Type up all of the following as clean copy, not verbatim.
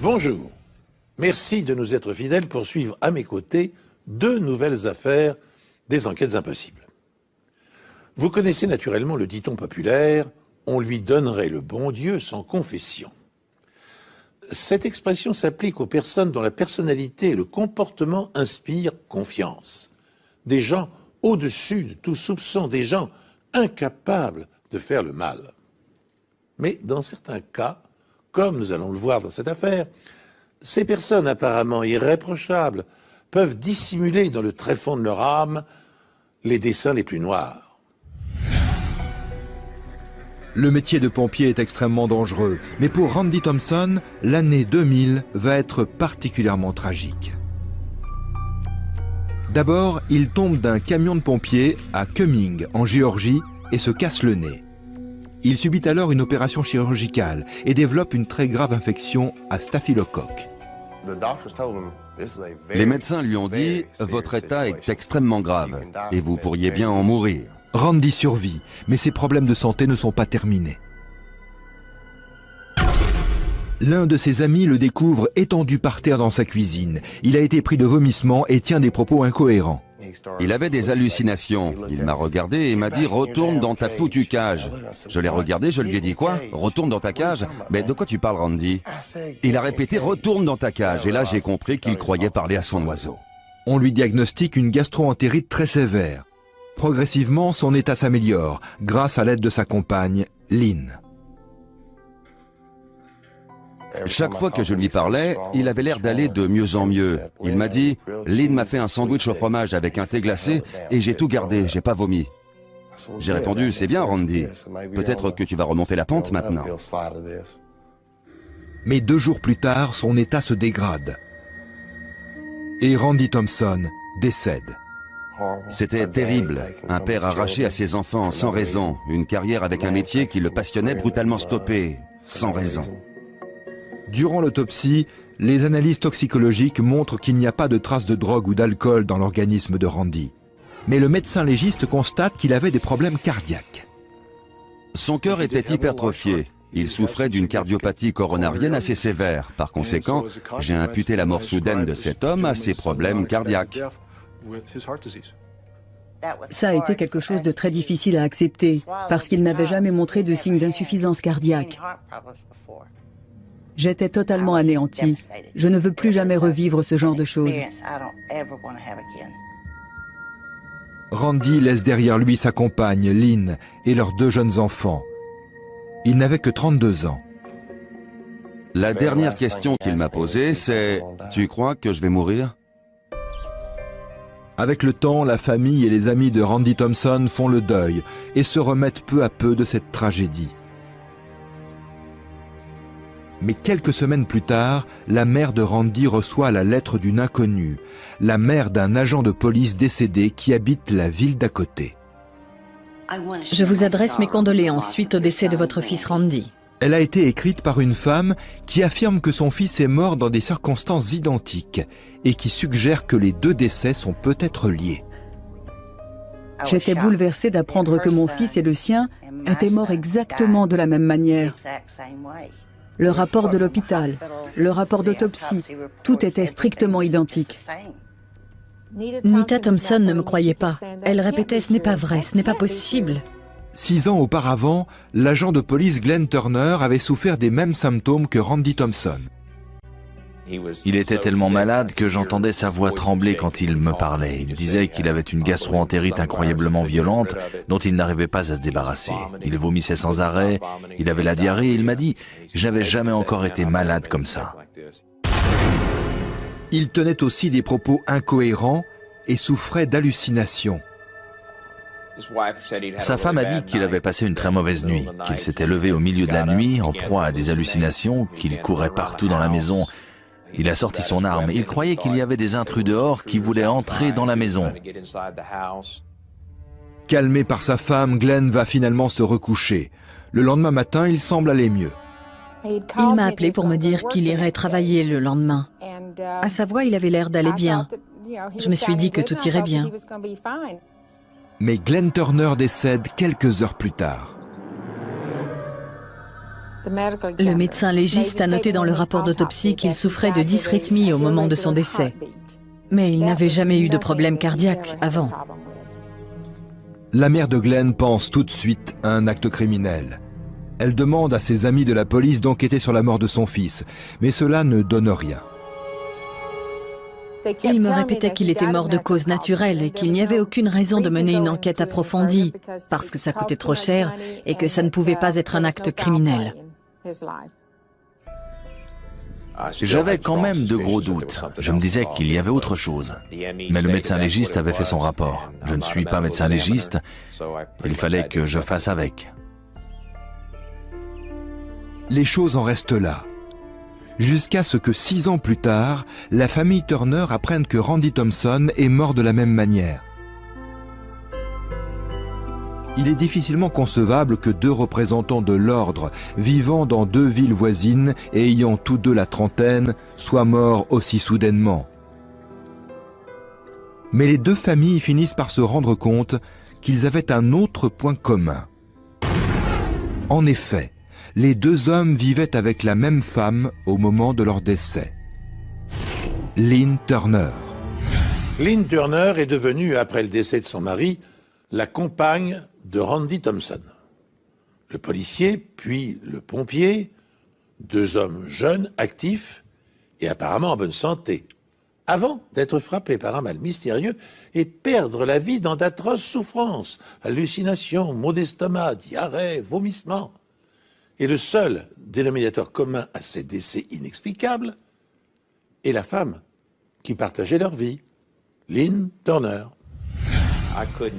Bonjour. Merci de nous être fidèles pour suivre à mes côtés 2 nouvelles affaires des enquêtes impossibles. Vous connaissez naturellement le dicton populaire « on lui donnerait le bon Dieu sans confession ». Cette expression s'applique aux personnes dont la personnalité et le comportement inspirent confiance. Des gens au-dessus de tout soupçon, des gens incapables de faire le mal. Mais dans certains cas, comme nous allons le voir dans cette affaire, ces personnes apparemment irréprochables peuvent dissimuler dans le tréfonds de leur âme les desseins les plus noirs. Le métier de pompier est extrêmement dangereux, mais pour Randy Thompson, l'année 2000 va être particulièrement tragique. D'abord, il tombe d'un camion de pompiers à Cumming, en Géorgie, et se casse le nez. Il subit alors une opération chirurgicale et développe une très grave infection à staphylocoque. Les médecins lui ont dit « Votre état est extrêmement grave et vous pourriez bien en mourir ». Randy survit, mais ses problèmes de santé ne sont pas terminés. L'un de ses amis le découvre étendu par terre dans sa cuisine. Il a été pris de vomissements et tient des propos incohérents. Il avait des hallucinations. Il m'a regardé et m'a dit « Retourne dans ta foutue cage ». Je l'ai regardé, je lui ai dit « Quoi ? Retourne dans ta cage ?» Mais de quoi tu parles, Randy ? Il a répété « Retourne dans ta cage » et là j'ai compris qu'il croyait parler à son oiseau. On lui diagnostique une gastro-entérite très sévère. Progressivement, son état s'améliore grâce à l'aide de sa compagne, Lynn. Chaque fois que je lui parlais, il avait l'air d'aller de mieux en mieux. Il m'a dit « Lynn m'a fait un sandwich au fromage avec un thé glacé et j'ai tout gardé, j'ai pas vomi ». J'ai répondu « C'est bien, Randy. Peut-être que tu vas remonter la pente maintenant. » Mais 2 jours plus tard, son état se dégrade. Et Randy Thompson décède. C'était terrible. Un père arraché à ses enfants sans raison. Une carrière avec un métier qui le passionnait brutalement stoppée, sans raison. Durant l'autopsie, les analyses toxicologiques montrent qu'il n'y a pas de traces de drogue ou d'alcool dans l'organisme de Randy. Mais le médecin légiste constate qu'il avait des problèmes cardiaques. Son cœur était hypertrophié. Il souffrait d'une cardiopathie coronarienne assez sévère. Par conséquent, j'ai imputé la mort soudaine de cet homme à ses problèmes cardiaques. Ça a été quelque chose de très difficile à accepter, parce qu'il n'avait jamais montré de signes d'insuffisance cardiaque. J'étais totalement anéanti. Je ne veux plus jamais revivre ce genre de choses. Randy laisse derrière lui sa compagne, Lynn, et leurs 2 jeunes enfants. Il n'avait que 32 ans. La dernière question qu'il m'a posée, c'est « Tu crois que je vais mourir ?» Avec le temps, la famille et les amis de Randy Thompson font le deuil et se remettent peu à peu de cette tragédie. Mais quelques semaines plus tard, la mère de Randy reçoit la lettre d'une inconnue, la mère d'un agent de police décédé qui habite la ville d'à côté. Je vous adresse mes condoléances suite au décès de votre fils Randy. Elle a été écrite par une femme qui affirme que son fils est mort dans des circonstances identiques et qui suggère que les 2 décès sont peut-être liés. J'étais bouleversée d'apprendre que mon fils et le sien étaient morts exactement de la même manière. Le rapport de l'hôpital, le rapport d'autopsie, tout était strictement identique. Nita Thompson ne me croyait pas. Elle répétait « Ce n'est pas vrai, ce n'est pas possible ». 6 ans auparavant, l'agent de police Glenn Turner avait souffert des mêmes symptômes que Randy Thompson. Il était tellement malade que j'entendais sa voix trembler quand il me parlait. Il disait qu'il avait une gastro-entérite incroyablement violente dont il n'arrivait pas à se débarrasser. Il vomissait sans arrêt, il avait la diarrhée et il m'a dit « J'avais jamais encore été malade comme ça ». Il tenait aussi des propos incohérents et souffrait d'hallucinations. Sa femme a dit qu'il avait passé une très mauvaise nuit, qu'il s'était levé au milieu de la nuit en proie à des hallucinations, qu'il courait partout dans la maison. Il a sorti son arme. Il croyait qu'il y avait des intrus dehors qui voulaient entrer dans la maison. Calmé par sa femme, Glenn va finalement se recoucher. Le lendemain matin, il semble aller mieux. Il m'a appelé pour me dire qu'il irait travailler le lendemain. À sa voix, il avait l'air d'aller bien. Je me suis dit que tout irait bien. Mais Glenn Turner décède quelques heures plus tard. Le médecin légiste a noté dans le rapport d'autopsie qu'il souffrait de dysrythmie au moment de son décès. Mais il n'avait jamais eu de problème cardiaque avant. La mère de Glenn pense tout de suite à un acte criminel. Elle demande à ses amis de la police d'enquêter sur la mort de son fils, mais cela ne donne rien. Il me répétait qu'il était mort de cause naturelle et qu'il n'y avait aucune raison de mener une enquête approfondie, parce que ça coûtait trop cher et que ça ne pouvait pas être un acte criminel. J'avais quand même de gros doutes. Je me disais qu'il y avait autre chose. Mais le médecin légiste avait fait son rapport. Je ne suis pas médecin légiste. Il fallait que je fasse avec. Les choses en restent là. Jusqu'à ce que 6 ans plus tard, la famille Turner apprenne que Randy Thompson est mort de la même manière. Il est difficilement concevable que 2 représentants de l'ordre, vivant dans 2 villes voisines et ayant tous 2 la trentaine, soient morts aussi soudainement. Mais les 2 familles finissent par se rendre compte qu'ils avaient un autre point commun. En effet, les 2 hommes vivaient avec la même femme au moment de leur décès. Lynn Turner. Lynn Turner est devenue, après le décès de son mari, la compagne de Randy Thompson. Le policier, puis le pompier, 2 hommes jeunes, actifs et apparemment en bonne santé, avant d'être frappés par un mal mystérieux et perdre la vie dans d'atroces souffrances, hallucinations, maux d'estomac, diarrhée, vomissements. Et le seul dénominateur commun à ces décès inexplicables est la femme qui partageait leur vie, Lynn Turner.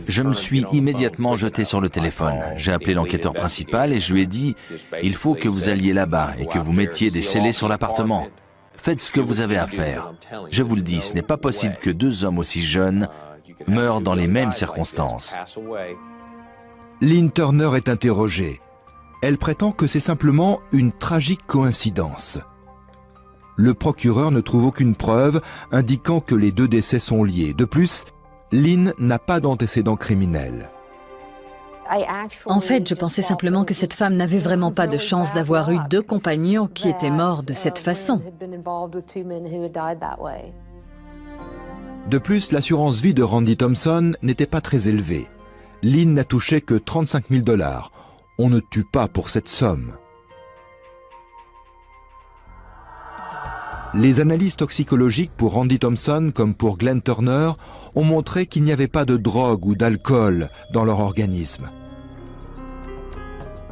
Je me suis immédiatement jeté sur le téléphone. J'ai appelé l'enquêteur principal et je lui ai dit « Il faut que vous alliez là-bas et que vous mettiez des scellés sur l'appartement. Faites ce que vous avez à faire. Je vous le dis, ce n'est pas possible que 2 hommes aussi jeunes meurent dans les mêmes circonstances. » Lynn Turner est interrogée. Elle prétend que c'est simplement une tragique coïncidence. Le procureur ne trouve aucune preuve indiquant que les 2 décès sont liés. De plus, Lynn n'a pas d'antécédent criminel. En fait, je pensais simplement que cette femme n'avait vraiment pas de chance d'avoir eu 2 compagnons qui étaient morts de cette façon. De plus, l'assurance vie de Randy Thompson n'était pas très élevée. Lynn n'a touché que 35 000 $. On ne tue pas pour cette somme. Les analyses toxicologiques pour Randy Thompson comme pour Glenn Turner ont montré qu'il n'y avait pas de drogue ou d'alcool dans leur organisme.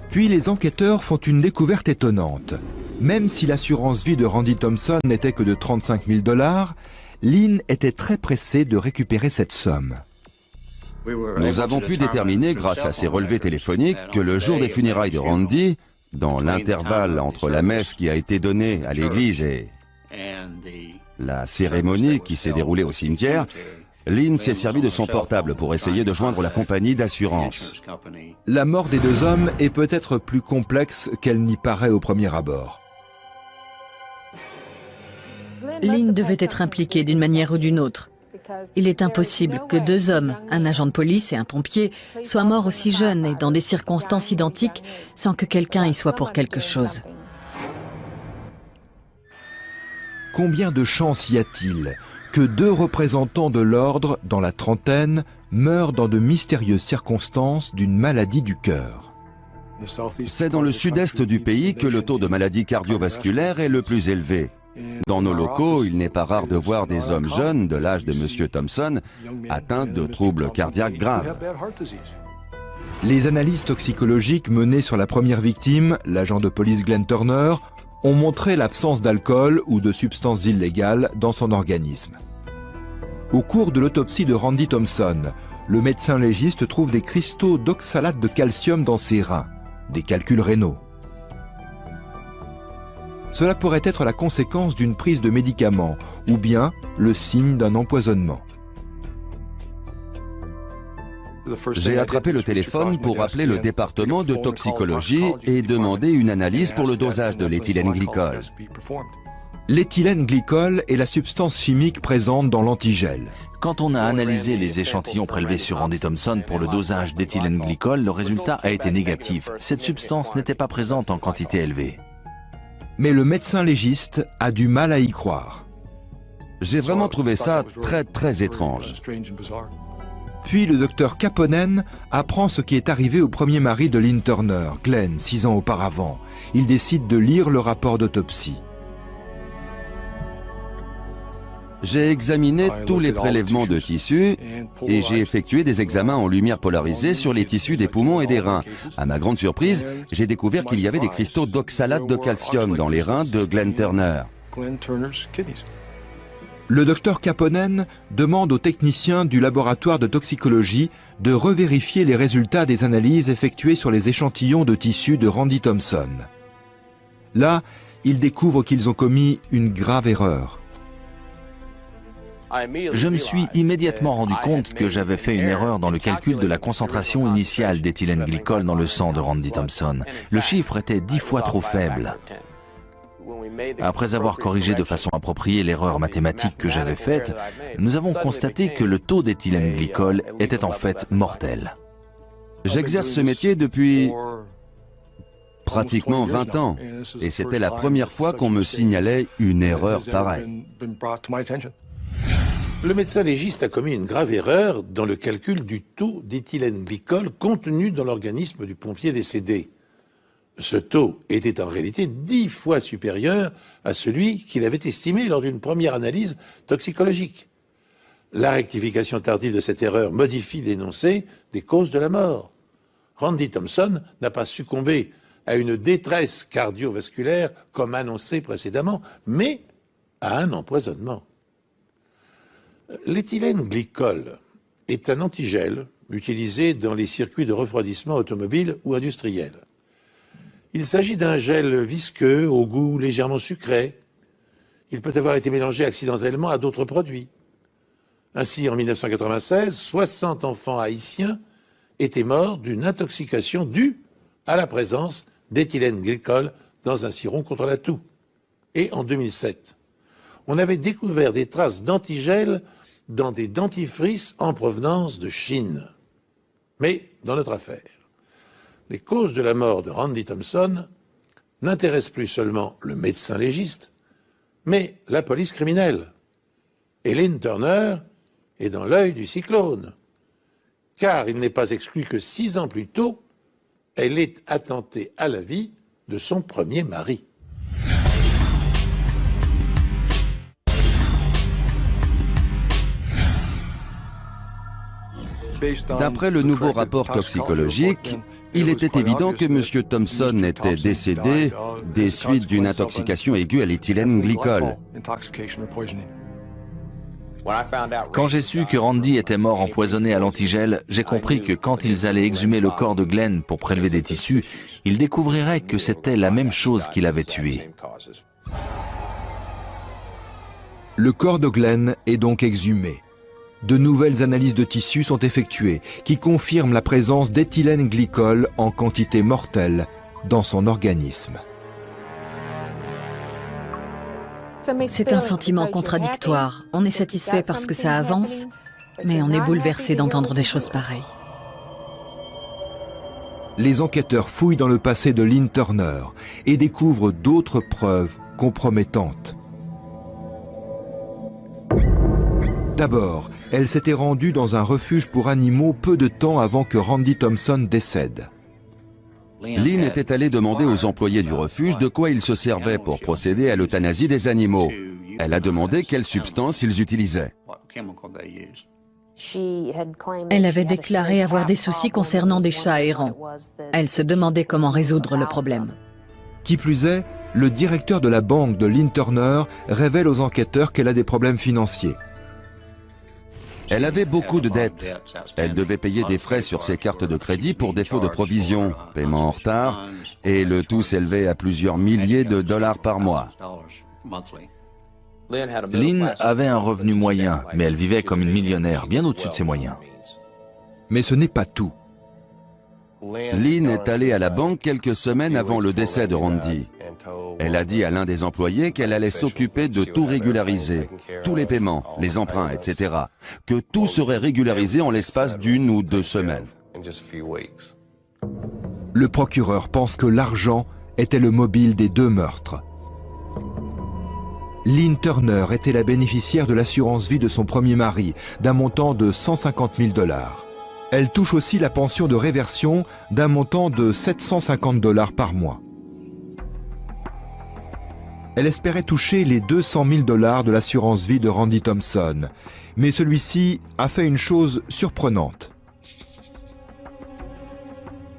Puis les enquêteurs font une découverte étonnante. Même si l'assurance vie de Randy Thompson n'était que de 35 000 $, Lynn était très pressée de récupérer cette somme. Nous avons pu déterminer, grâce à ces relevés téléphoniques, que le jour des funérailles de Randy, dans l'intervalle entre la messe qui a été donnée à l'église et la cérémonie qui s'est déroulée au cimetière, Lynn s'est servi de son portable pour essayer de joindre la compagnie d'assurance. La mort des 2 hommes est peut-être plus complexe qu'elle n'y paraît au premier abord. Lynn devait être impliquée d'une manière ou d'une autre. Il est impossible que 2 hommes, un agent de police et un pompier, soient morts aussi jeunes et dans des circonstances identiques sans que quelqu'un y soit pour quelque chose. Combien de chances y a-t-il que 2 représentants de l'ordre, dans la trentaine, meurent dans de mystérieuses circonstances d'une maladie du cœur? C'est dans le sud-est du pays que le taux de maladies cardiovasculaires est le plus élevé. Dans nos locaux, il n'est pas rare de voir des hommes jeunes de l'âge de M. Thompson atteints de troubles cardiaques graves. Les analyses toxicologiques menées sur la première victime, l'agent de police Glenn Turner, ont montré l'absence d'alcool ou de substances illégales dans son organisme. Au cours de l'autopsie de Randy Thompson, le médecin légiste trouve des cristaux d'oxalate de calcium dans ses reins, des calculs rénaux. Cela pourrait être la conséquence d'une prise de médicaments ou bien le signe d'un empoisonnement. J'ai attrapé le téléphone pour appeler le département de toxicologie et demander une analyse pour le dosage de l'éthylène glycol. L'éthylène glycol est la substance chimique présente dans l'antigel. Quand on a analysé les échantillons prélevés sur Randy Thompson pour le dosage d'éthylène glycol, le résultat a été négatif. Cette substance n'était pas présente en quantité élevée. Mais le médecin légiste a du mal à y croire. J'ai vraiment trouvé ça très étrange. Puis le docteur Kaponen apprend ce qui est arrivé au premier mari de Lynn Turner, Glenn, 6 ans auparavant. Il décide de lire le rapport d'autopsie. J'ai examiné tous les prélèvements de tissus et j'ai effectué des examens en lumière polarisée sur les tissus des poumons et des reins. À ma grande surprise, j'ai découvert qu'il y avait des cristaux d'oxalate de calcium dans les reins de Glenn Turner. Le docteur Kaponen demande aux techniciens du laboratoire de toxicologie de revérifier les résultats des analyses effectuées sur les échantillons de tissus de Randy Thompson. Là, ils découvrent qu'ils ont commis une grave erreur. Je me suis immédiatement rendu compte que j'avais fait une erreur dans le calcul de la concentration initiale d'éthylène glycol dans le sang de Randy Thompson. Le chiffre était 10 fois trop faible. Après avoir corrigé de façon appropriée l'erreur mathématique que j'avais faite, nous avons constaté que le taux d'éthylène glycol était en fait mortel. J'exerce ce métier depuis pratiquement 20 ans et c'était la première fois qu'on me signalait une erreur pareille. Le médecin légiste a commis une grave erreur dans le calcul du taux d'éthylène glycol contenu dans l'organisme du pompier décédé. Ce taux était en réalité 10 fois supérieur à celui qu'il avait estimé lors d'une première analyse toxicologique. La rectification tardive de cette erreur modifie l'énoncé des causes de la mort. Randy Thompson n'a pas succombé à une détresse cardiovasculaire comme annoncé précédemment, mais à un empoisonnement. L'éthylène glycol est un antigel utilisé dans les circuits de refroidissement automobile ou industriel. Il s'agit d'un gel visqueux au goût légèrement sucré. Il peut avoir été mélangé accidentellement à d'autres produits. Ainsi, en 1996, 60 enfants haïtiens étaient morts d'une intoxication due à la présence d'éthylène glycol dans un sirop contre la toux. Et en 2007, on avait découvert des traces d'antigel dans des dentifrices en provenance de Chine. Mais dans notre affaire, les causes de la mort de Randy Thompson n'intéressent plus seulement le médecin légiste, mais la police criminelle. Et Lynn Turner est dans l'œil du cyclone, car il n'est pas exclu que 6 ans plus tôt, elle ait attenté à la vie de son premier mari. D'après le nouveau rapport toxicologique, il était évident que M. Thompson était décédé des suites d'une intoxication aiguë à l'éthylène glycol. Quand j'ai su que Randy était mort empoisonné à l'antigel, j'ai compris que quand ils allaient exhumer le corps de Glenn pour prélever des tissus, ils découvriraient que c'était la même chose qui l'avait tué. Le corps de Glenn est donc exhumé. De nouvelles analyses de tissus sont effectuées qui confirment la présence d'éthylène glycol en quantité mortelle dans son organisme. C'est un sentiment contradictoire. On est satisfait parce que ça avance, mais on est bouleversé d'entendre des choses pareilles. Les enquêteurs fouillent dans le passé de Lynn Turner et découvrent d'autres preuves compromettantes. D'abord, elle s'était rendue dans un refuge pour animaux peu de temps avant que Randy Thompson décède. Lynn était allée demander aux employés du refuge de quoi ils se servaient pour procéder à l'euthanasie des animaux. Elle a demandé quelles substances ils utilisaient. Elle avait déclaré avoir des soucis concernant des chats errants. Elle se demandait comment résoudre le problème. Qui plus est, le directeur de la banque de Lynn Turner révèle aux enquêteurs qu'elle a des problèmes financiers. Elle avait beaucoup de dettes. Elle devait payer des frais sur ses cartes de crédit pour défaut de provision, paiement en retard, et le tout s'élevait à plusieurs milliers de dollars par mois. Lynn avait un revenu moyen, mais elle vivait comme une millionnaire, bien au-dessus de ses moyens. Mais ce n'est pas tout. Lynn est allée à la banque quelques semaines avant le décès de Randy. Elle a dit à l'un des employés qu'elle allait s'occuper de tout régulariser, tous les paiements, les emprunts, etc. Que tout serait régularisé en l'espace d'1 ou 2 semaines. Le procureur pense que l'argent était le mobile des 2 meurtres. Lynn Turner était la bénéficiaire de l'assurance vie de son premier mari, d'un montant de 150 000 $. Elle touche aussi la pension de réversion d'un montant de 750 $ par mois. Elle espérait toucher les 200 000 $ de l'assurance vie de Randy Thompson, mais celui-ci a fait une chose surprenante.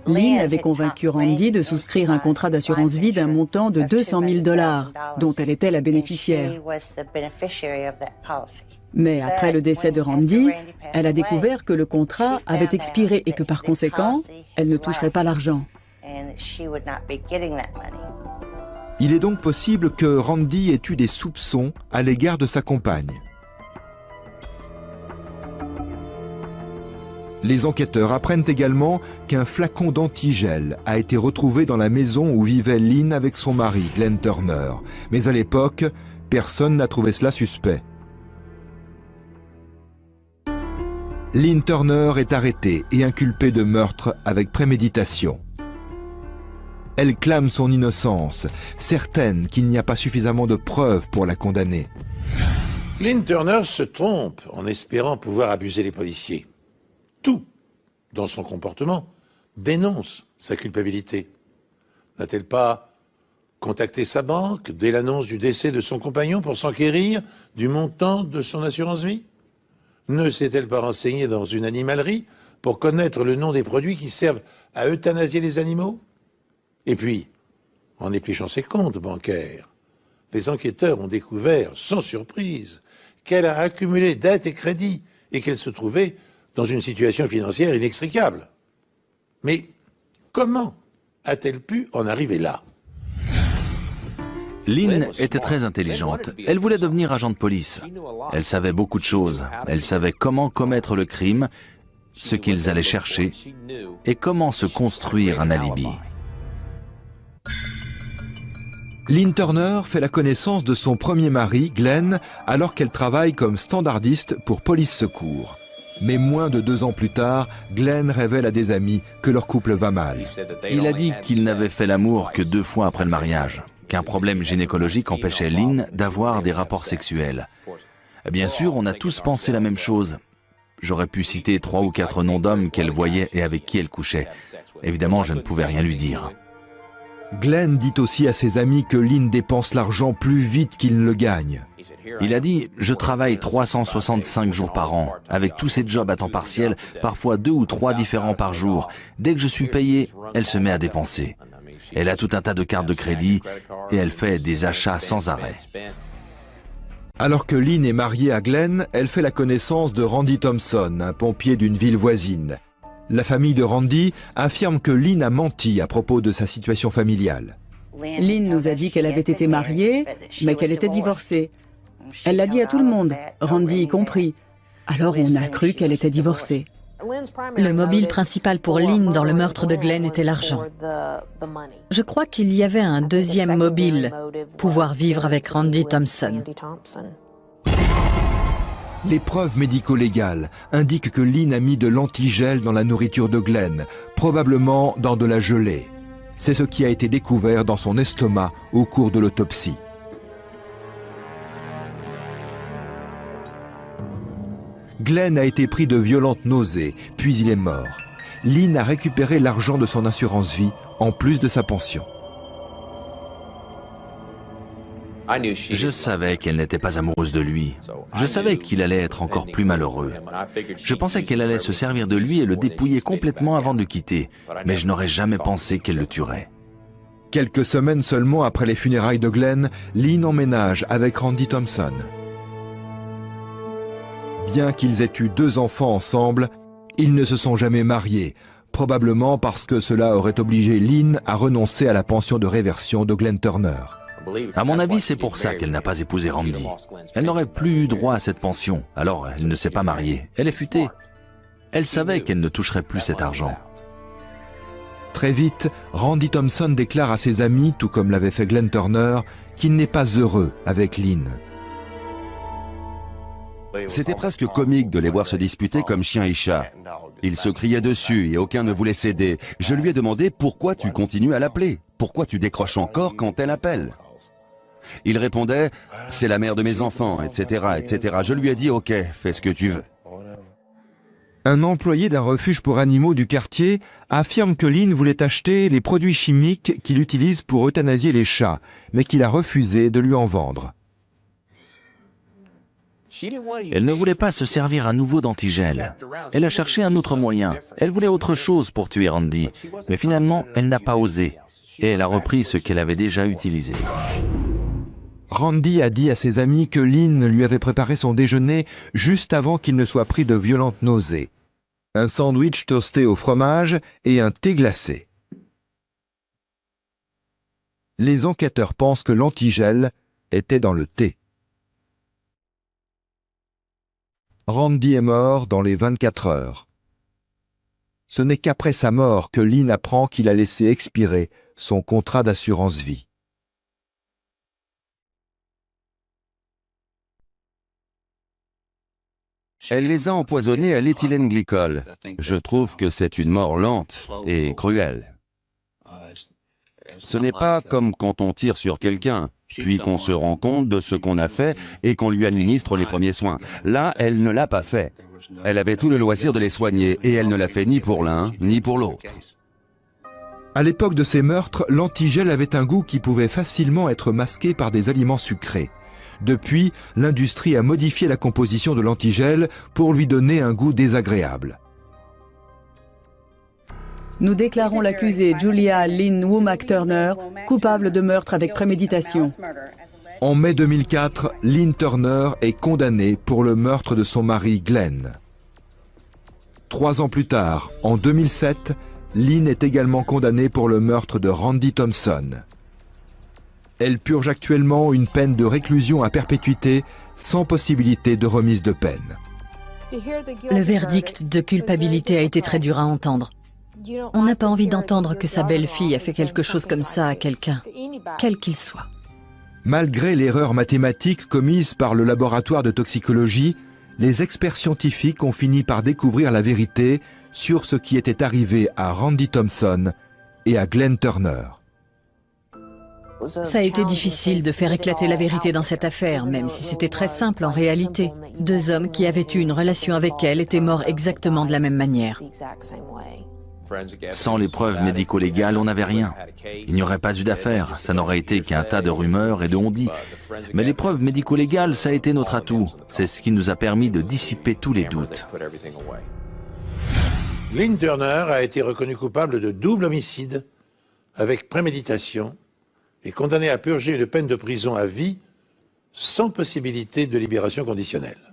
Lynn avait convaincu Randy de souscrire un contrat d'assurance vie d'un montant de 200 000 $, dont elle était la bénéficiaire. Mais après le décès de Randy, elle a découvert que le contrat avait expiré et que par conséquent, elle ne toucherait pas l'argent. Il est donc possible que Randy ait eu des soupçons à l'égard de sa compagne. Les enquêteurs apprennent également qu'un flacon d'antigel a été retrouvé dans la maison où vivait Lynn avec son mari, Glenn Turner. Mais à l'époque, personne n'a trouvé cela suspect. Lynn Turner est arrêtée et inculpée de meurtre avec préméditation. Elle clame son innocence, certaine qu'il n'y a pas suffisamment de preuves pour la condamner. Lynn Turner se trompe en espérant pouvoir abuser les policiers. Tout, dans son comportement, dénonce sa culpabilité. N'a-t-elle pas contacté sa banque dès l'annonce du décès de son compagnon pour s'enquérir du montant de son assurance vie? Ne s'est-elle pas renseignée dans une animalerie pour connaître le nom des produits qui servent à euthanasier les animaux? Et puis, en épluchant ses comptes bancaires, les enquêteurs ont découvert, sans surprise, qu'elle a accumulé dettes et crédits et qu'elle se trouvait dans une situation financière inextricable. Mais comment a-t-elle pu en arriver là? Lynn était très intelligente. Elle voulait devenir agent de police. Elle savait beaucoup de choses. Elle savait comment commettre le crime, ce qu'ils allaient chercher, et comment se construire un alibi. Lynn Turner fait la connaissance de son premier mari, Glenn, alors qu'elle travaille comme standardiste pour Police Secours. Mais moins de 2 ans plus tard, Glenn révèle à des amis que leur couple va mal. Il a dit qu'il n'avait fait l'amour que 2 fois après le mariage, qu'un problème gynécologique empêchait Lynn d'avoir des rapports sexuels. Bien sûr, on a tous pensé la même chose. J'aurais pu citer 3 ou 4 noms d'hommes qu'elle voyait et avec qui elle couchait. Évidemment, je ne pouvais rien lui dire. Glenn dit aussi à ses amis que Lynn dépense l'argent plus vite qu'il ne le gagne. Il a dit « Je travaille 365 jours par an, avec tous ces jobs à temps partiel, parfois 2 ou 3 différents par jour. Dès que je suis payé, elle se met à dépenser. Elle a tout un tas de cartes de crédit et elle fait des achats sans arrêt. » Alors que Lynn est mariée à Glenn, elle fait la connaissance de Randy Thompson, un pompier d'une ville voisine. La famille de Randy affirme que Lynn a menti à propos de sa situation familiale. Lynn nous a dit qu'elle avait été mariée, mais qu'elle était divorcée. Elle l'a dit à tout le monde, Randy y compris. Alors on a cru qu'elle était divorcée. Le mobile principal pour Lynn dans le meurtre de Glenn était l'argent. Je crois qu'il y avait un deuxième mobile, pouvoir vivre avec Randy Thompson. Les preuves médico-légales indiquent que Lynn a mis de l'antigel dans la nourriture de Glenn, probablement dans de la gelée. C'est ce qui a été découvert dans son estomac au cours de l'autopsie. Glenn a été pris de violentes nausées, puis il est mort. Lynn a récupéré l'argent de son assurance vie, en plus de sa pension. Je savais qu'elle n'était pas amoureuse de lui. Je savais qu'il allait être encore plus malheureux. Je pensais qu'elle allait se servir de lui et le dépouiller complètement avant de le quitter, mais je n'aurais jamais pensé qu'elle le tuerait. Quelques semaines seulement après les funérailles de Glenn, Lynn emménage avec Randy Thompson. Bien qu'ils aient eu 2 enfants ensemble, ils ne se sont jamais mariés, probablement parce que cela aurait obligé Lynn à renoncer à la pension de réversion de Glenn Turner. À mon avis, c'est pour ça qu'elle n'a pas épousé Randy. Elle n'aurait plus eu droit à cette pension, alors elle ne s'est pas mariée. Elle est futée. Elle savait qu'elle ne toucherait plus cet argent. Très vite, Randy Thompson déclare à ses amis, tout comme l'avait fait Glenn Turner, qu'il n'est pas heureux avec Lynn. C'était presque comique de les voir se disputer comme chien et chat. Ils se criaient dessus et aucun ne voulait céder. Je lui ai demandé pourquoi tu continues à l'appeler, pourquoi tu décroches encore quand elle appelle. Il répondait « c'est la mère de mes enfants, etc., etc. » Je lui ai dit « ok, fais ce que tu veux ». Un employé d'un refuge pour animaux du quartier affirme que Lynn voulait acheter les produits chimiques qu'il utilise pour euthanasier les chats, mais qu'il a refusé de lui en vendre. Elle ne voulait pas se servir à nouveau d'antigel. Elle a cherché un autre moyen. Elle voulait autre chose pour tuer Randy. Mais finalement, elle n'a pas osé. Et elle a repris ce qu'elle avait déjà utilisé. Randy a dit à ses amis que Lynn lui avait préparé son déjeuner juste avant qu'il ne soit pris de violentes nausées. Un sandwich toasté au fromage et un thé glacé. Les enquêteurs pensent que l'antigel était dans le thé. Randy est mort dans les 24 heures. Ce n'est qu'après sa mort que Lynn apprend qu'il a laissé expirer son contrat d'assurance vie. Elle les a empoisonnés à l'éthylène glycol. Je trouve que c'est une mort lente et cruelle. Ce n'est pas comme quand on tire sur quelqu'un, puis qu'on se rend compte de ce qu'on a fait et qu'on lui administre les premiers soins. Là, elle ne l'a pas fait. Elle avait tout le loisir de les soigner et elle ne l'a fait ni pour l'un ni pour l'autre. À l'époque de ces meurtres, l'antigel avait un goût qui pouvait facilement être masqué par des aliments sucrés. Depuis, l'industrie a modifié la composition de l'antigel pour lui donner un goût désagréable. Nous déclarons l'accusée Julia Lynn Womack Turner coupable de meurtre avec préméditation. En mai 2004, Lynn Turner est condamnée pour le meurtre de son mari Glenn. 3 ans plus tard, en 2007, Lynn est également condamnée pour le meurtre de Randy Thompson. Elle purge actuellement une peine de réclusion à perpétuité sans possibilité de remise de peine. Le verdict de culpabilité a été très dur à entendre. On n'a pas envie d'entendre que sa belle-fille a fait quelque chose comme ça à quelqu'un, quel qu'il soit. Malgré l'erreur mathématique commise par le laboratoire de toxicologie, les experts scientifiques ont fini par découvrir la vérité sur ce qui était arrivé à Randy Thompson et à Glenn Turner. Ça a été difficile de faire éclater la vérité dans cette affaire, même si c'était très simple en réalité. 2 hommes qui avaient eu une relation avec elle étaient morts exactement de la même manière. Sans les preuves médico-légales, on n'avait rien. Il n'y aurait pas eu d'affaire, ça n'aurait été qu'un tas de rumeurs et de on-dit. Mais les preuves médico-légales, ça a été notre atout. C'est ce qui nous a permis de dissiper tous les doutes. Lynn Turner a été reconnue coupable de double homicide avec préméditation et condamnée à purger une peine de prison à vie sans possibilité de libération conditionnelle.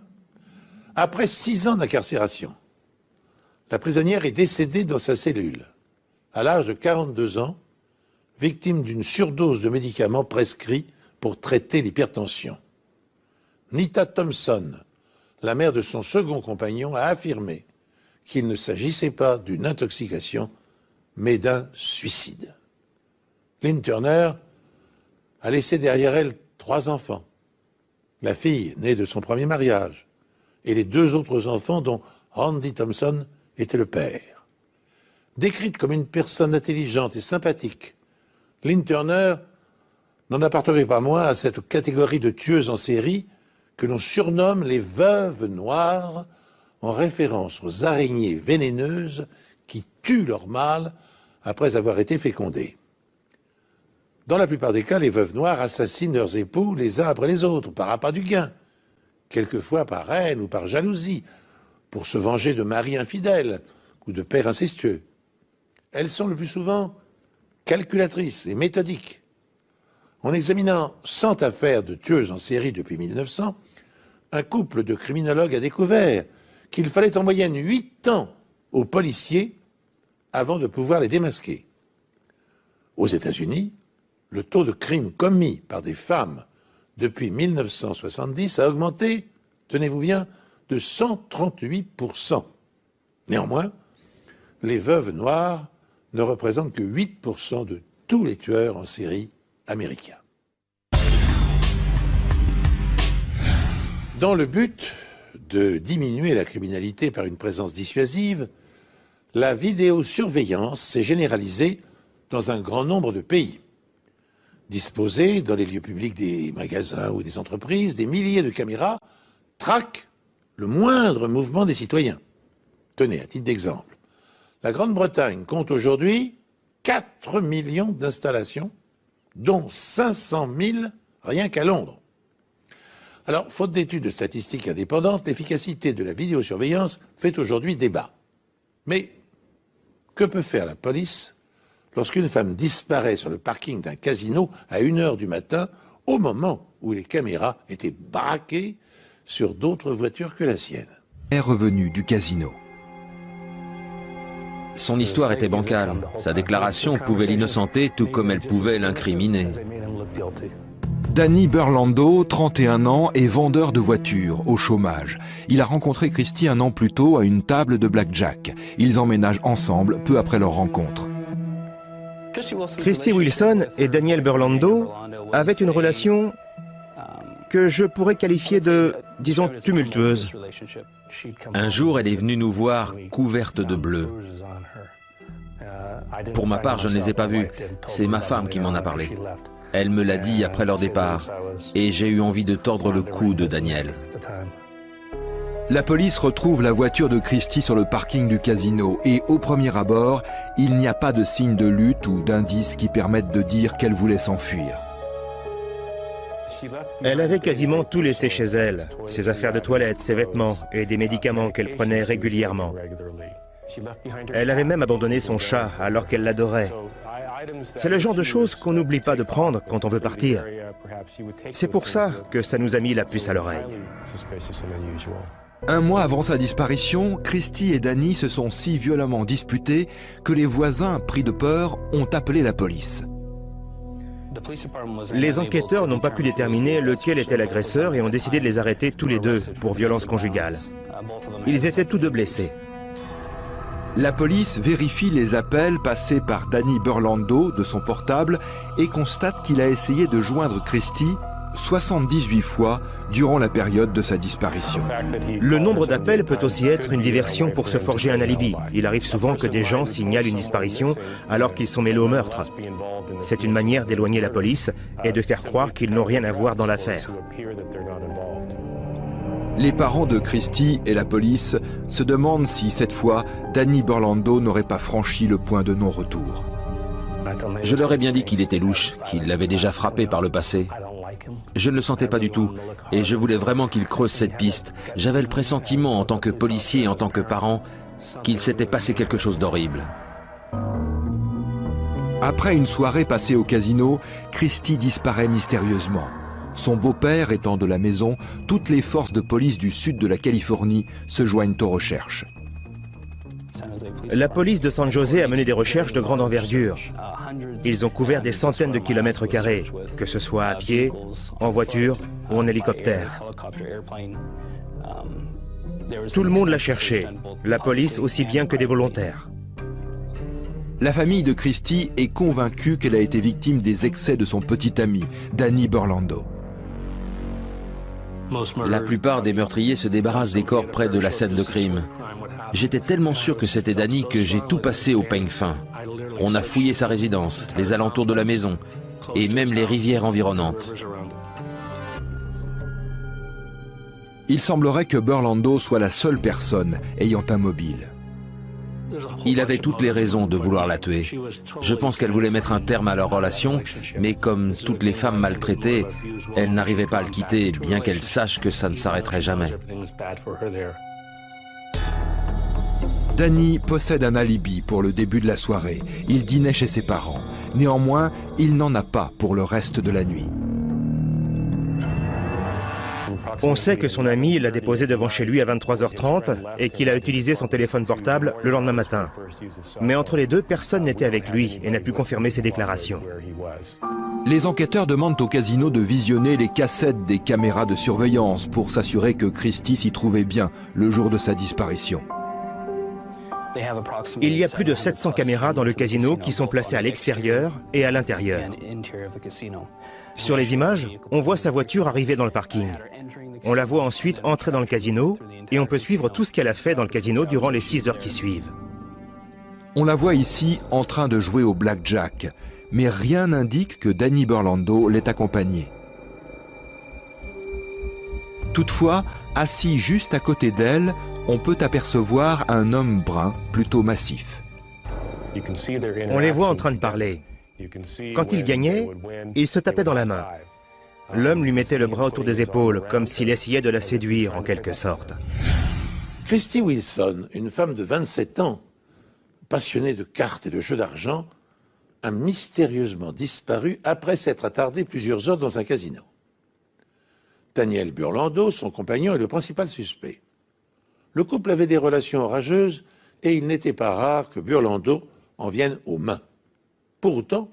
Après 6 ans d'incarcération, la prisonnière est décédée dans sa cellule, à l'âge de 42 ans, victime d'une surdose de médicaments prescrits pour traiter l'hypertension. Nita Thompson, la mère de son second compagnon, a affirmé qu'il ne s'agissait pas d'une intoxication, mais d'un suicide. Lynn Turner a laissé derrière elle 3 enfants. La fille née de son premier mariage et les 2 autres enfants dont Randy Thompson était le père. Décrite comme une personne intelligente et sympathique, Lynn Turner n'en appartenait pas moins à cette catégorie de tueuses en série que l'on surnomme les veuves noires, en référence aux araignées vénéneuses qui tuent leur mâle après avoir été fécondées. Dans la plupart des cas, les veuves noires assassinent leurs époux les uns après les autres, par appât du gain, quelquefois par haine ou par jalousie, pour se venger de maris infidèles ou de pères incestueux. Elles sont le plus souvent calculatrices et méthodiques. En examinant 100 affaires de tueuses en série depuis 1900, un couple de criminologues a découvert qu'il fallait en moyenne 8 ans aux policiers avant de pouvoir les démasquer. Aux États-Unis, le taux de crimes commis par des femmes depuis 1970 a augmenté, tenez-vous bien, de 138%. Néanmoins, les veuves noires ne représente que 8% de tous les tueurs en série américains. Dans le but de diminuer la criminalité par une présence dissuasive, la vidéosurveillance s'est généralisée dans un grand nombre de pays. Disposées dans les lieux publics des magasins ou des entreprises, des milliers de caméras traquent le moindre mouvement des citoyens. Tenez, à titre d'exemple, la Grande-Bretagne compte aujourd'hui 4 millions d'installations, dont 500 000 rien qu'à Londres. Alors, faute d'études de statistiques indépendantes, l'efficacité de la vidéosurveillance fait aujourd'hui débat. Mais que peut faire la police lorsqu'une femme disparaît sur le parking d'un casino à 1h du matin, au moment où les caméras étaient braquées sur d'autres voitures que la sienne? Est revenu du casino. Son histoire était bancale. Sa déclaration pouvait l'innocenter tout comme elle pouvait l'incriminer. Danny Burlando, 31 ans, est vendeur de voitures, au chômage. Il a rencontré Christy un an plus tôt à une table de blackjack. Ils emménagent ensemble peu après leur rencontre. Christy Wilson et Daniel Burlando avaient une relation que je pourrais qualifier de, disons, tumultueuse. Un jour, elle est venue nous voir couverte de bleu. Pour ma part, je ne les ai pas vus. C'est ma femme qui m'en a parlé. Elle me l'a dit après leur départ, et j'ai eu envie de tordre le cou de Daniel. La police retrouve la voiture de Christy sur le parking du casino et au premier abord, il n'y a pas de signe de lutte ou d'indices qui permettent de dire qu'elle voulait s'enfuir. Elle avait quasiment tout laissé chez elle, ses affaires de toilette, ses vêtements et des médicaments qu'elle prenait régulièrement. Elle avait même abandonné son chat alors qu'elle l'adorait. C'est le genre de choses qu'on n'oublie pas de prendre quand on veut partir. C'est pour ça que ça nous a mis la puce à l'oreille. Un mois avant sa disparition, Christy et Danny se sont si violemment disputés que les voisins, pris de peur, ont appelé la police. Les enquêteurs n'ont pas pu déterminer lequel était l'agresseur et ont décidé de les arrêter tous les deux pour violence conjugale. Ils étaient tous deux blessés. La police vérifie les appels passés par Danny Burlando de son portable et constate qu'il a essayé de joindre Christy 78 fois durant la période de sa disparition. Le nombre d'appels peut aussi être une diversion pour se forger un alibi. Il arrive souvent que des gens signalent une disparition alors qu'ils sont mêlés au meurtre. C'est une manière d'éloigner la police et de faire croire qu'ils n'ont rien à voir dans l'affaire. Les parents de Christy et la police se demandent si, cette fois, Danny Burlando n'aurait pas franchi le point de non-retour. Je leur ai bien dit qu'il était louche, qu'il l'avait déjà frappé par le passé. Je ne le sentais pas du tout, et je voulais vraiment qu'il creuse cette piste. J'avais le pressentiment, en tant que policier et en tant que parent, qu'il s'était passé quelque chose d'horrible. Après une soirée passée au casino, Christy disparaît mystérieusement. Son beau-père étant de la maison, toutes les forces de police du sud de la Californie se joignent aux recherches. La police de San José a mené des recherches de grande envergure. Ils ont couvert des centaines de kilomètres carrés, que ce soit à pied, en voiture ou en hélicoptère. Tout le monde l'a cherché, la police aussi bien que des volontaires. La famille de Christy est convaincue qu'elle a été victime des excès de son petit ami, Danny Burlando. La plupart des meurtriers se débarrassent des corps près de la scène de crime. J'étais tellement sûr que c'était Danny que j'ai tout passé au peigne fin. On a fouillé sa résidence, les alentours de la maison et même les rivières environnantes. Il semblerait que Burlando soit la seule personne ayant un mobile. Il avait toutes les raisons de vouloir la tuer. Je pense qu'elle voulait mettre un terme à leur relation, mais comme toutes les femmes maltraitées, elle n'arrivait pas à le quitter, bien qu'elle sache que ça ne s'arrêterait jamais. Danny possède un alibi pour le début de la soirée. Il dînait chez ses parents. Néanmoins, il n'en a pas pour le reste de la nuit. On sait que son ami l'a déposé devant chez lui à 23h30 et qu'il a utilisé son téléphone portable le lendemain matin. Mais entre les deux, personne n'était avec lui et n'a pu confirmer ses déclarations. Les enquêteurs demandent au casino de visionner les cassettes des caméras de surveillance pour s'assurer que Christy s'y trouvait bien le jour de sa disparition. Il y a plus de 700 caméras dans le casino qui sont placées à l'extérieur et à l'intérieur. Sur les images, on voit sa voiture arriver dans le parking. On la voit ensuite entrer dans le casino et on peut suivre tout ce qu'elle a fait dans le casino durant les 6 heures qui suivent. On la voit ici en train de jouer au blackjack, mais rien n'indique que Danny Burlando l'ait accompagnée. Toutefois, assis juste à côté d'elle, on peut apercevoir un homme brun, plutôt massif. On les voit en train de parler. Quand il gagnait, il se tapait dans la main. L'homme lui mettait le bras autour des épaules, comme s'il essayait de la séduire en quelque sorte. Christy Wilson, une femme de 27 ans, passionnée de cartes et de jeux d'argent, a mystérieusement disparu après s'être attardée plusieurs heures dans un casino. Daniel Burlando, son compagnon, est le principal suspect. Le couple avait des relations orageuses et il n'était pas rare que Burlando en vienne aux mains. Pour autant,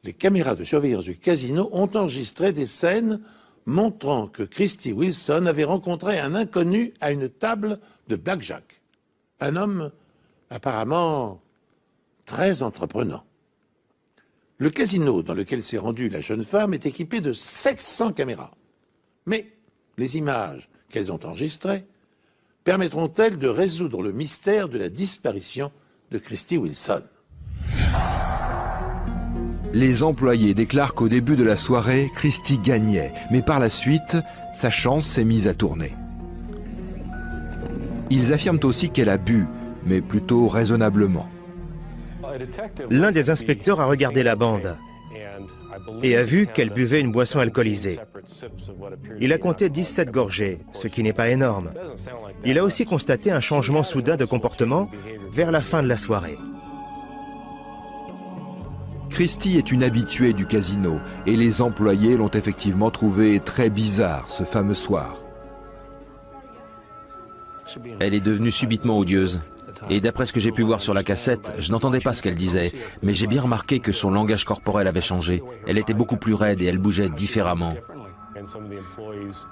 les caméras de surveillance du casino ont enregistré des scènes montrant que Christy Wilson avait rencontré un inconnu à une table de blackjack. Un homme apparemment très entreprenant. Le casino dans lequel s'est rendue la jeune femme est équipé de 700 caméras. Mais les images qu'elles ont enregistrées permettront-elles de résoudre le mystère de la disparition de Christy Wilson? Les employés déclarent qu'au début de la soirée, Christy gagnait, mais par la suite, sa chance s'est mise à tourner. Ils affirment aussi qu'elle a bu, mais plutôt raisonnablement. L'un des inspecteurs a regardé la bande et a vu qu'elle buvait une boisson alcoolisée. Il a compté 17 gorgées, ce qui n'est pas énorme. Il a aussi constaté un changement soudain de comportement vers la fin de la soirée. Christy est une habituée du casino et les employés l'ont effectivement trouvée très bizarre ce fameux soir. Elle est devenue subitement odieuse. Et d'après ce que j'ai pu voir sur la cassette, je n'entendais pas ce qu'elle disait, mais j'ai bien remarqué que son langage corporel avait changé. Elle était beaucoup plus raide et elle bougeait différemment.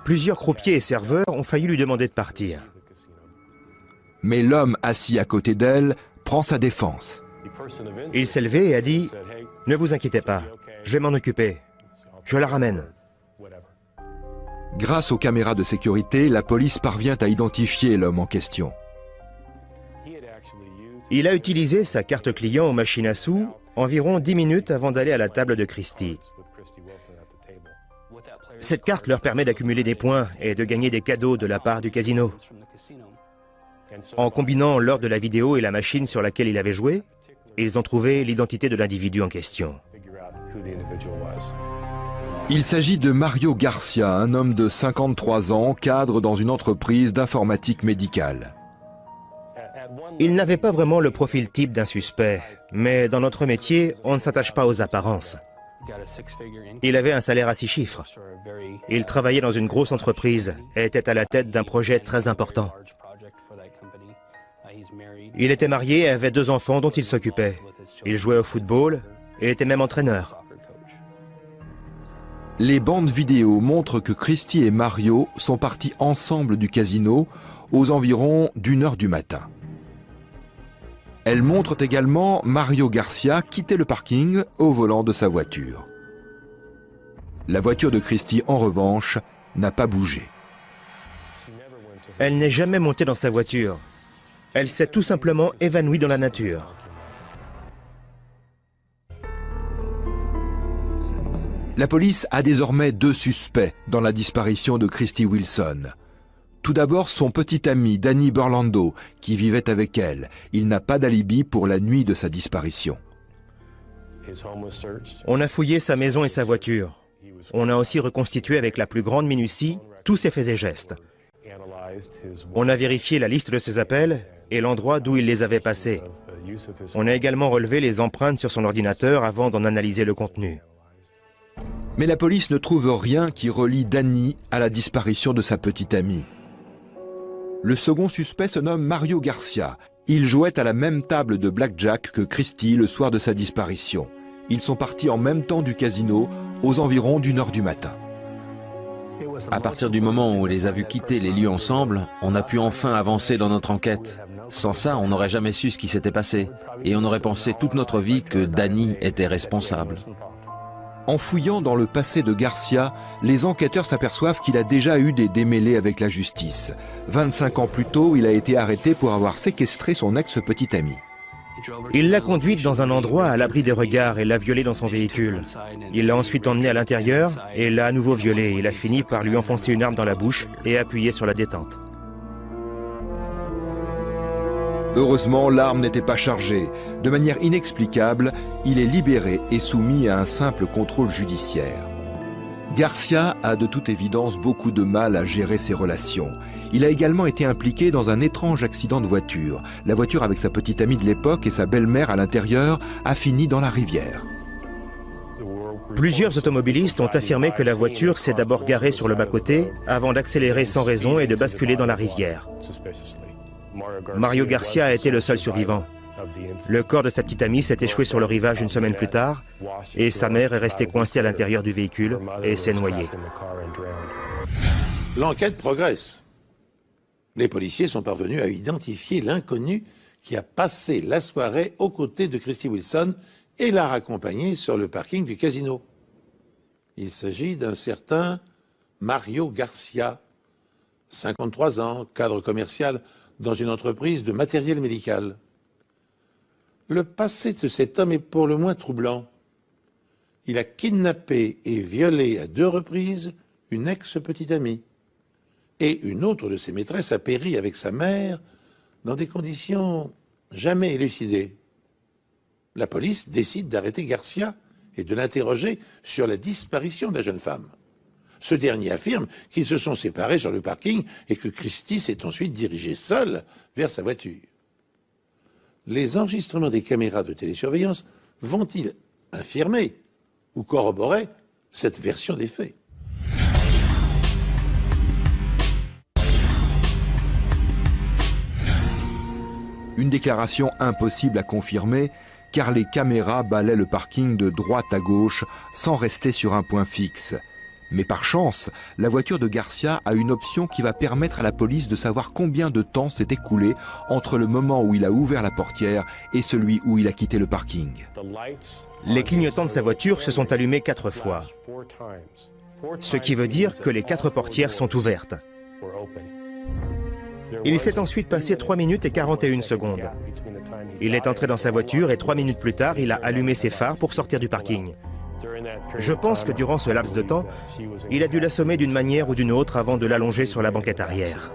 Plusieurs croupiers et serveurs ont failli lui demander de partir. Mais l'homme assis à côté d'elle prend sa défense. Il s'est levé et a dit « Ne vous inquiétez pas, je vais m'en occuper. Je la ramène. » Grâce aux caméras de sécurité, la police parvient à identifier l'homme en question. Il a utilisé sa carte client aux machines à sous environ 10 minutes avant d'aller à la table de Christy. Cette carte leur permet d'accumuler des points et de gagner des cadeaux de la part du casino. En combinant l'heure de la vidéo et la machine sur laquelle il avait joué, ils ont trouvé l'identité de l'individu en question. Il s'agit de Mario Garcia, un homme de 53 ans, cadre dans une entreprise d'informatique médicale. Il n'avait pas vraiment le profil type d'un suspect, mais dans notre métier, on ne s'attache pas aux apparences. Il avait un salaire à 6 chiffres. Il travaillait dans une grosse entreprise et était à la tête d'un projet très important. Il était marié et avait 2 enfants dont il s'occupait. Il jouait au football et était même entraîneur. Les bandes vidéo montrent que Christy et Mario sont partis ensemble du casino aux environs d'1h du matin. Elles montrent également Mario Garcia quitter le parking au volant de sa voiture. La voiture de Christy, en revanche, n'a pas bougé. Elle n'est jamais montée dans sa voiture. Elle s'est tout simplement évanouie dans la nature. La police a désormais 2 suspects dans la disparition de Christy Wilson. Tout d'abord, son petit ami Danny Burlando, qui vivait avec elle. Il n'a pas d'alibi pour la nuit de sa disparition. On a fouillé sa maison et sa voiture. On a aussi reconstitué avec la plus grande minutie tous ses faits et gestes. On a vérifié la liste de ses appels et l'endroit d'où il les avait passés. On a également relevé les empreintes sur son ordinateur avant d'en analyser le contenu. Mais la police ne trouve rien qui relie Danny à la disparition de sa petite amie. Le second suspect se nomme Mario Garcia. Il jouait à la même table de blackjack que Christy le soir de sa disparition. Ils sont partis en même temps du casino, aux environs d'1h du matin. À partir du moment où on les a vus quitter les lieux ensemble, on a pu enfin avancer dans notre enquête. Sans ça, on n'aurait jamais su ce qui s'était passé. Et on aurait pensé toute notre vie que Danny était responsable. En fouillant dans le passé de Garcia, les enquêteurs s'aperçoivent qu'il a déjà eu des démêlés avec la justice. 25 ans plus tôt, il a été arrêté pour avoir séquestré son ex-petite amie. Il l'a conduite dans un endroit à l'abri des regards et l'a violée dans son véhicule. Il l'a ensuite emmenée à l'intérieur et l'a à nouveau violée. Il a fini par lui enfoncer une arme dans la bouche et appuyer sur la détente. Heureusement, l'arme n'était pas chargée. De manière inexplicable, il est libéré et soumis à un simple contrôle judiciaire. Garcia a de toute évidence beaucoup de mal à gérer ses relations. Il a également été impliqué dans un étrange accident de voiture. La voiture avec sa petite amie de l'époque et sa belle-mère à l'intérieur a fini dans la rivière. Plusieurs automobilistes ont affirmé que la voiture s'est d'abord garée sur le bas-côté avant d'accélérer sans raison et de basculer dans la rivière. Mario Garcia a été le seul survivant. Le corps de sa petite amie s'est échoué sur le rivage une semaine plus tard et sa mère est restée coincée à l'intérieur du véhicule et s'est noyée. L'enquête progresse. Les policiers sont parvenus à identifier l'inconnu qui a passé la soirée aux côtés de Christy Wilson et l'a raccompagnée sur le parking du casino. Il s'agit d'un certain Mario Garcia, 53 ans, cadre commercial dans une entreprise de matériel médical. Le passé de cet homme est pour le moins troublant. Il a kidnappé et violé à 2 reprises une ex-petite amie. Et une autre de ses maîtresses a péri avec sa mère dans des conditions jamais élucidées. La police décide d'arrêter Garcia et de l'interroger sur la disparition de la jeune femme. Ce dernier affirme qu'ils se sont séparés sur le parking et que Christy s'est ensuite dirigée seule vers sa voiture. Les enregistrements des caméras de télésurveillance vont-ils infirmer ou corroborer cette version des faits? Une déclaration impossible à confirmer, car les caméras balaient le parking de droite à gauche sans rester sur un point fixe. Mais par chance, la voiture de Garcia a une option qui va permettre à la police de savoir combien de temps s'est écoulé entre le moment où il a ouvert la portière et celui où il a quitté le parking. Les clignotants de sa voiture se sont allumés 4 fois, ce qui veut dire que les 4 portières sont ouvertes. Il s'est ensuite passé 3 minutes et 41 secondes. Il est entré dans sa voiture et 3 minutes plus tard, il a allumé ses phares pour sortir du parking. Je pense que durant ce laps de temps, il a dû l'assommer d'une manière ou d'une autre avant de l'allonger sur la banquette arrière.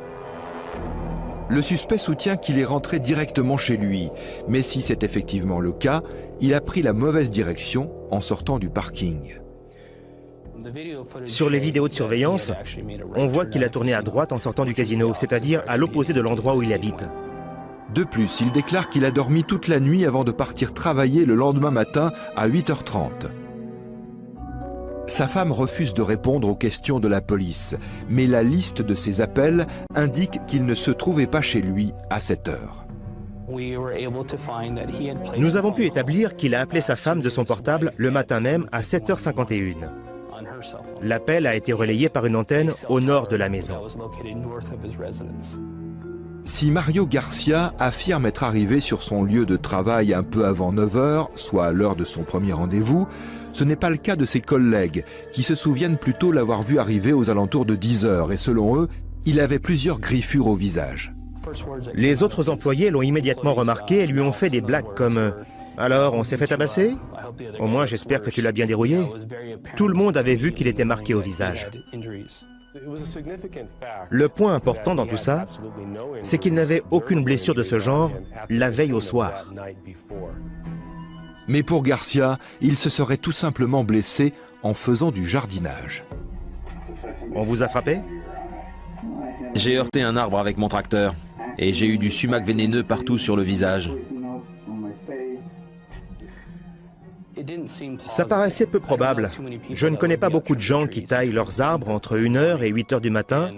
Le suspect soutient qu'il est rentré directement chez lui, mais si c'est effectivement le cas, il a pris la mauvaise direction en sortant du parking. Sur les vidéos de surveillance, on voit qu'il a tourné à droite en sortant du casino, c'est-à-dire à l'opposé de l'endroit où il habite. De plus, il déclare qu'il a dormi toute la nuit avant de partir travailler le lendemain matin à 8h30. Sa femme refuse de répondre aux questions de la police, mais la liste de ses appels indique qu'il ne se trouvait pas chez lui à cette heure. Nous avons pu établir qu'il a appelé sa femme de son portable le matin même à 7h51. L'appel a été relayé par une antenne au nord de la maison. Si Mario Garcia affirme être arrivé sur son lieu de travail un peu avant 9h, soit à l'heure de son premier rendez-vous, ce n'est pas le cas de ses collègues, qui se souviennent plutôt l'avoir vu arriver aux alentours de 10h, et selon eux, il avait plusieurs griffures au visage. Les autres employés l'ont immédiatement remarqué et lui ont fait des blagues comme « Alors, on s'est fait tabasser ? Au moins, j'espère que tu l'as bien dérouillé. » Tout le monde avait vu qu'il était marqué au visage. Le point important dans tout ça, c'est qu'il n'avait aucune blessure de ce genre la veille au soir. Mais pour Garcia, il se serait tout simplement blessé en faisant du jardinage. On vous a frappé ? J'ai heurté un arbre avec mon tracteur et j'ai eu du sumac vénéneux partout sur le visage. Ça paraissait peu probable. Je ne connais pas beaucoup de gens qui taillent leurs arbres entre 1h et 8h du matin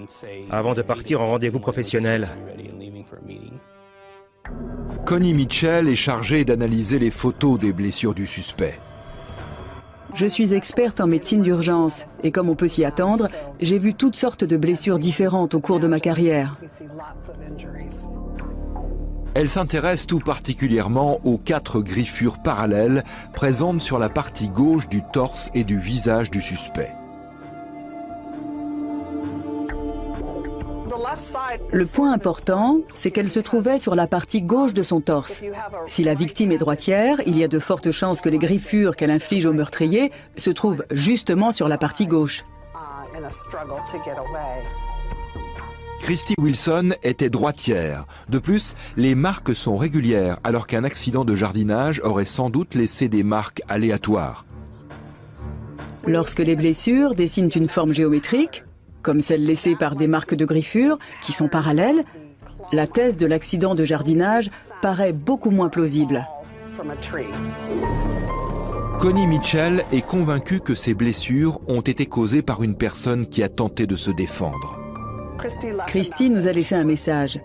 avant de partir en rendez-vous professionnel. Connie Mitchell est chargée d'analyser les photos des blessures du suspect. Je suis experte en médecine d'urgence et comme on peut s'y attendre, j'ai vu toutes sortes de blessures différentes au cours de ma carrière. Elle s'intéresse tout particulièrement aux 4 griffures parallèles présentes sur la partie gauche du torse et du visage du suspect. Le point important, c'est qu'elle se trouvait sur la partie gauche de son torse. Si la victime est droitière, il y a de fortes chances que les griffures qu'elle inflige au meurtrier se trouvent justement sur la partie gauche. Christy Wilson était droitière. De plus, les marques sont régulières, alors qu'un accident de jardinage aurait sans doute laissé des marques aléatoires. Lorsque les blessures dessinent une forme géométrique, comme celle laissée par des marques de griffures qui sont parallèles, la thèse de l'accident de jardinage paraît beaucoup moins plausible. Connie Mitchell est convaincue que ces blessures ont été causées par une personne qui a tenté de se défendre. Christy nous a laissé un message.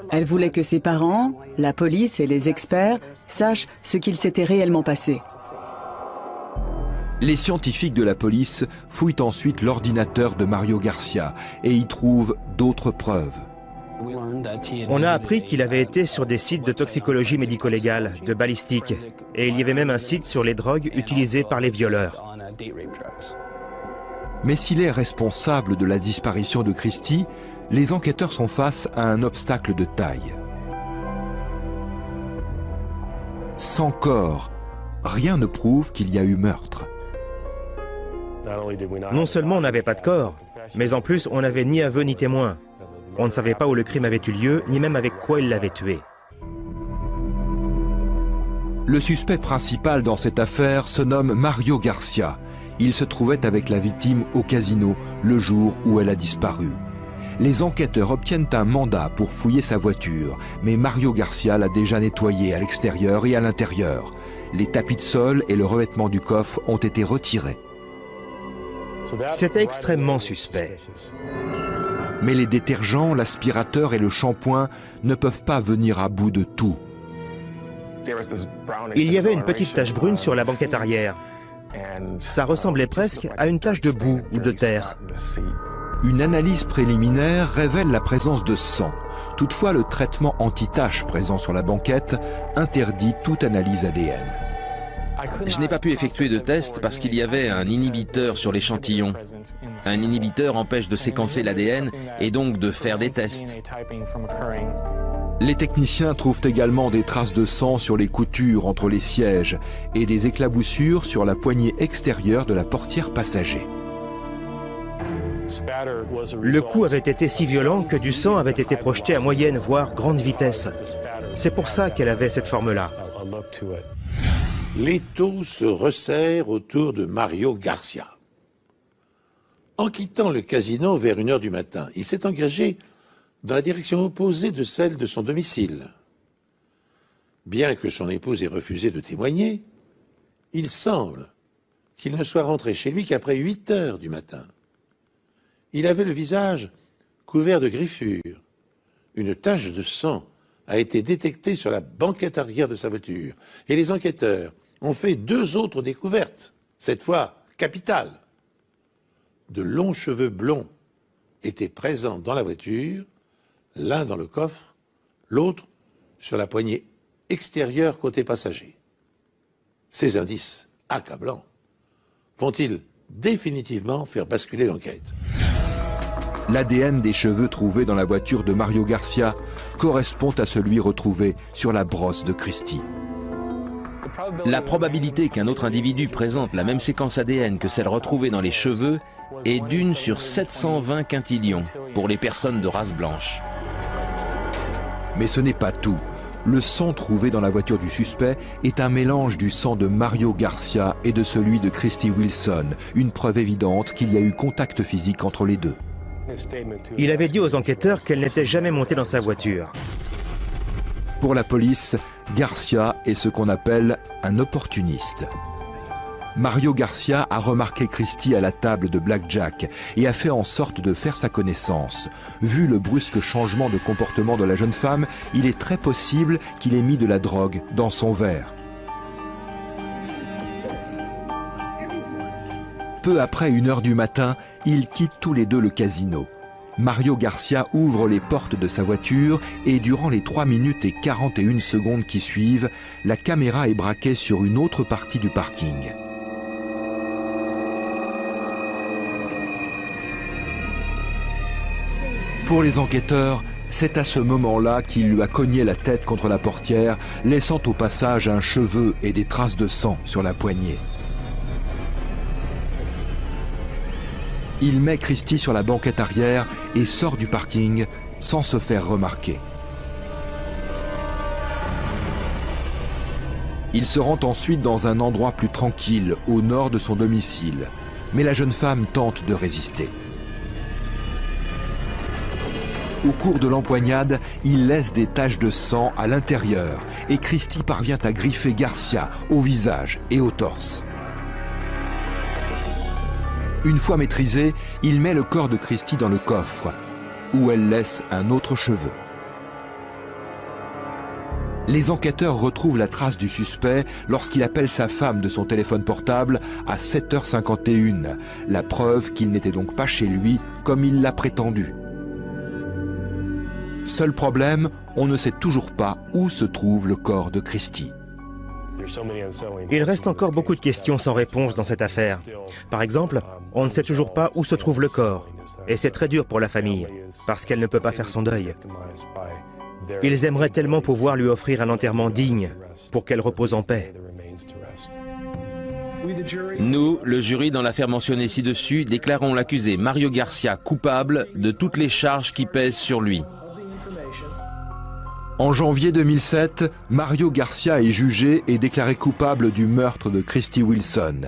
Elle voulait que ses parents, la police et les experts sachent ce qu'il s'était réellement passé. Les scientifiques de la police fouillent ensuite l'ordinateur de Mario Garcia et y trouvent d'autres preuves. On a appris qu'il avait été sur des sites de toxicologie médico-légale, de balistique, et il y avait même un site sur les drogues utilisées par les violeurs. Mais s'il est responsable de la disparition de Christy, les enquêteurs sont face à un obstacle de taille. Sans corps, rien ne prouve qu'il y a eu meurtre. Non seulement on n'avait pas de corps, mais en plus on n'avait ni aveu ni témoin. On ne savait pas où le crime avait eu lieu, ni même avec quoi il l'avait tué. Le suspect principal dans cette affaire se nomme Mario Garcia. Il se trouvait avec la victime au casino le jour où elle a disparu. Les enquêteurs obtiennent un mandat pour fouiller sa voiture, mais Mario Garcia l'a déjà nettoyée à l'extérieur et à l'intérieur. Les tapis de sol et le revêtement du coffre ont été retirés. C'était extrêmement suspect. Mais les détergents, l'aspirateur et le shampoing ne peuvent pas venir à bout de tout. Il y avait une petite tache brune sur la banquette arrière. Ça ressemblait presque à une tache de boue ou de terre. Une analyse préliminaire révèle la présence de sang. Toutefois, le traitement anti-tache présent sur la banquette interdit toute analyse ADN. Je n'ai pas pu effectuer de test parce qu'il y avait un inhibiteur sur l'échantillon. Un inhibiteur empêche de séquencer l'ADN et donc de faire des tests. Les techniciens trouvent également des traces de sang sur les coutures entre les sièges et des éclaboussures sur la poignée extérieure de la portière passager. Le coup avait été si violent que du sang avait été projeté à moyenne, voire grande vitesse. C'est pour ça qu'elle avait cette forme-là. L'étau se resserre autour de Mario Garcia. En quittant le casino vers 1 heure du matin, il s'est engagé dans la direction opposée de celle de son domicile. Bien que son épouse ait refusé de témoigner, il semble qu'il ne soit rentré chez lui qu'après 8 heures du matin. Il avait le visage couvert de griffures. Une tache de sang a été détectée sur la banquette arrière de sa voiture. Et les enquêteurs ont fait 2 autres découvertes, cette fois capitales. De longs cheveux blonds étaient présents dans la voiture, l'un dans le coffre, l'autre sur la poignée extérieure côté passager. Ces indices accablants vont-ils définitivement faire basculer l'enquête? L'ADN des cheveux trouvés dans la voiture de Mario Garcia correspond à celui retrouvé sur la brosse de Christy. La probabilité qu'un autre individu présente la même séquence ADN que celle retrouvée dans les cheveux est d'1 sur 720 quintillions pour les personnes de race blanche. Mais ce n'est pas tout. Le sang trouvé dans la voiture du suspect est un mélange du sang de Mario Garcia et de celui de Christy Wilson, une preuve évidente qu'il y a eu contact physique entre les deux. Il avait dit aux enquêteurs qu'elle n'était jamais montée dans sa voiture. Pour la police, Garcia est ce qu'on appelle un opportuniste. Mario Garcia a remarqué Christy à la table de blackjack et a fait en sorte de faire sa connaissance. Vu le brusque changement de comportement de la jeune femme, il est très possible qu'il ait mis de la drogue dans son verre. Peu après 1 heure du matin, ils quittent tous les deux le casino. Mario Garcia ouvre les portes de sa voiture et durant les 3 minutes et 41 secondes qui suivent, la caméra est braquée sur une autre partie du parking. Pour les enquêteurs, c'est à ce moment-là qu'il lui a cogné la tête contre la portière, laissant au passage un cheveu et des traces de sang sur la poignée. Il met Christie sur la banquette arrière et sort du parking sans se faire remarquer. Il se rend ensuite dans un endroit plus tranquille, au nord de son domicile. Mais la jeune femme tente de résister. Au cours de l'empoignade, il laisse des taches de sang à l'intérieur et Christie parvient à griffer Garcia au visage et au torse. Une fois maîtrisé, il met le corps de Christie dans le coffre, où elle laisse un autre cheveu. Les enquêteurs retrouvent la trace du suspect lorsqu'il appelle sa femme de son téléphone portable à 7h51, la preuve qu'il n'était donc pas chez lui comme il l'a prétendu. Seul problème, on ne sait toujours pas où se trouve le corps de Christie. Il reste encore beaucoup de questions sans réponse dans cette affaire. Par exemple, on ne sait toujours pas où se trouve le corps. Et c'est très dur pour la famille, parce qu'elle ne peut pas faire son deuil. Ils aimeraient tellement pouvoir lui offrir un enterrement digne, pour qu'elle repose en paix. Nous, le jury dans l'affaire mentionnée ci-dessus, déclarons l'accusé Mario Garcia coupable de toutes les charges qui pèsent sur lui. En janvier 2007, Mario Garcia est jugé et déclaré coupable du meurtre de Christie Wilson.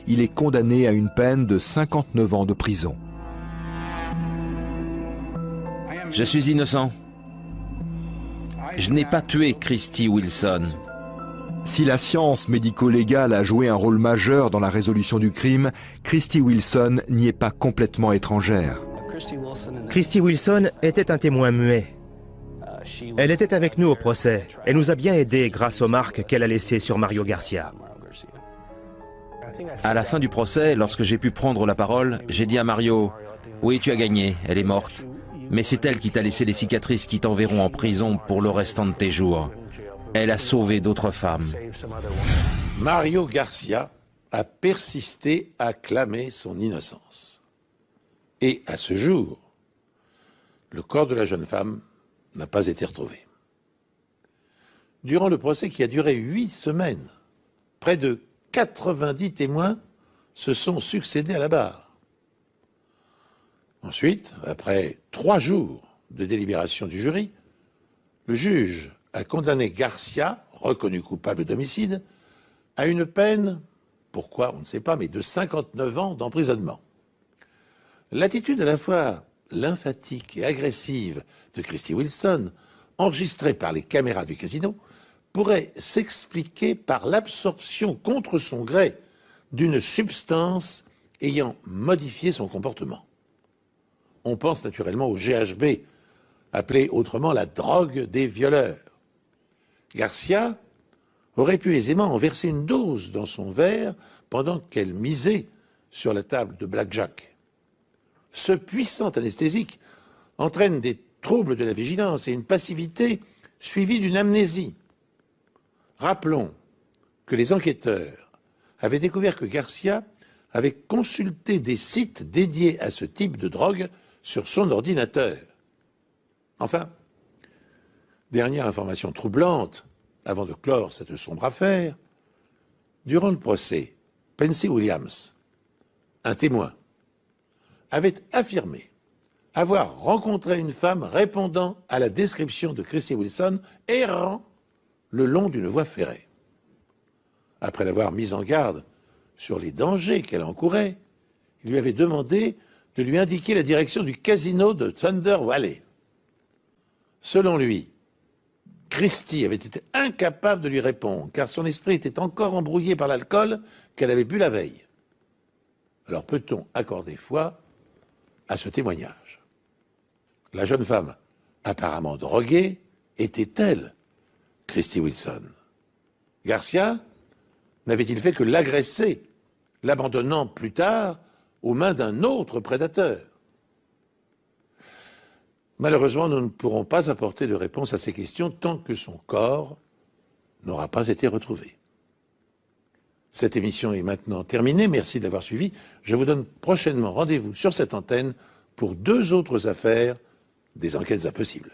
Il est condamné à une peine de 59 ans de prison. Je suis innocent. Je n'ai pas tué Christie Wilson. Si la science médico-légale a joué un rôle majeur dans la résolution du crime, Christie Wilson n'y est pas complètement étrangère. Christie Wilson était un témoin muet. Elle était avec nous au procès. Elle nous a bien aidés grâce aux marques qu'elle a laissées sur Mario Garcia. À la fin du procès, lorsque j'ai pu prendre la parole, j'ai dit à Mario, « Oui, tu as gagné, elle est morte. Mais c'est elle qui t'a laissé les cicatrices qui t'enverront en prison pour le restant de tes jours. Elle a sauvé d'autres femmes. » Mario Garcia a persisté à clamer son innocence. Et à ce jour, le corps de la jeune femme n'a pas été retrouvé. Durant le procès qui a duré 8 semaines, près de 90 témoins se sont succédés à la barre. Ensuite, après 3 jours de délibération du jury, le juge a condamné Garcia, reconnu coupable d'homicide, à une peine, pourquoi on ne sait pas, mais de 59 ans d'emprisonnement. L'attitude à la fois lymphatique et agressive de Christie Wilson, enregistrée par les caméras du casino, pourrait s'expliquer par l'absorption contre son gré d'une substance ayant modifié son comportement. On pense naturellement au GHB, appelé autrement la drogue des violeurs. Garcia aurait pu aisément en verser une dose dans son verre pendant qu'elle misait sur la table de blackjack. Ce puissant anesthésique entraîne des troubles de la vigilance et une passivité suivie d'une amnésie. Rappelons que les enquêteurs avaient découvert que Garcia avait consulté des sites dédiés à ce type de drogue sur son ordinateur. Enfin, dernière information troublante, avant de clore cette sombre affaire, durant le procès, Pensy Williams, un témoin, avait affirmé avoir rencontré une femme répondant à la description de Christie Wilson errant le long d'une voie ferrée. Après l'avoir mise en garde sur les dangers qu'elle encourait, il lui avait demandé de lui indiquer la direction du casino de Thunder Valley. Selon lui, Christie avait été incapable de lui répondre, car son esprit était encore embrouillé par l'alcool qu'elle avait bu la veille. Alors peut-on accorder foi à ce témoignage? La jeune femme, apparemment droguée, était-elle Christie Wilson? Garcia n'avait-il fait que l'agresser, l'abandonnant plus tard aux mains d'un autre prédateur? Malheureusement, nous ne pourrons pas apporter de réponse à ces questions tant que son corps n'aura pas été retrouvé. Cette émission est maintenant terminée. Merci de l'avoir suivie. Je vous donne prochainement rendez-vous sur cette antenne pour 2 autres affaires des enquêtes impossibles.